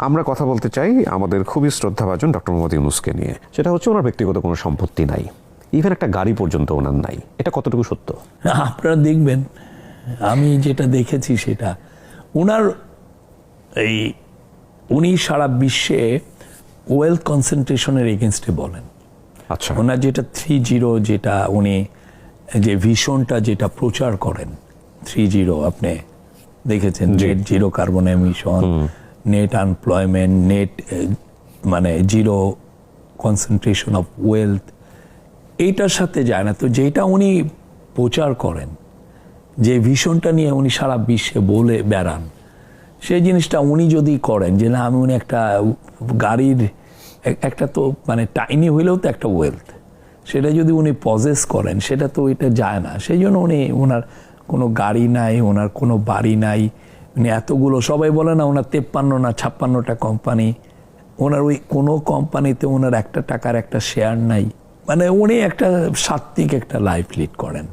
আমরা কথা বলতে চাই আমাদের খুবই শ্রদ্ধাভাজন ডক্টর মোহাম্মদ ইউনূসকে নিয়ে। সেটা হচ্ছে ওনার ব্যক্তিগত কোনো সম্পত্তি নাই, ইভেন একটা গাড়ি পর্যন্ত ওনার নাই। এটা কতটুকু সত্য? আপনারা দেখবেন, আমি যেটা দেখেছি সেটা ওনার উনি সারা বিশ্বে ওয়েলথ কনসেন্ট্রেশনের এগেনস্টে বলেন। আচ্ছা, ওনার যেটা 3-0 যেটা উনি যে ভিশনটা যেটা প্রচার করেন 3-0 আপনি দেখেছেন, net zero carbon emission, net unemployment, net মানে জিরো কনসেন্ট্রেশন অফ ওয়েলথ, এইটার সাথে যায় না। তো যেটা উনি প্রচার করেন, যে ভিশনটা নিয়ে উনি সারা বিশ্বে বলে বেড়ান, সেই জিনিসটা উনি যদি করেন যে না আমি উনি একটা গাড়ির একটা তো মানে টাইনি হইলেও তো একটা ওয়েলথ, সেটা যদি উনি পজেস করেন সেটা তো এটা যায় না। সেই জন্য উনি ওনার কোনো গাড়ি নাই, ওনার কোনো বাড়ি নাই, উনি এতগুলো সবাই বলে না ওনার 53 না 56টা কোম্পানি, ওনার ওই কোনো কোম্পানিতে ওনার একটা টাকার একটা শেয়ার নাই। মানে উনি একটা সাত্ত্বিক একটা লাইফ লিড করেন।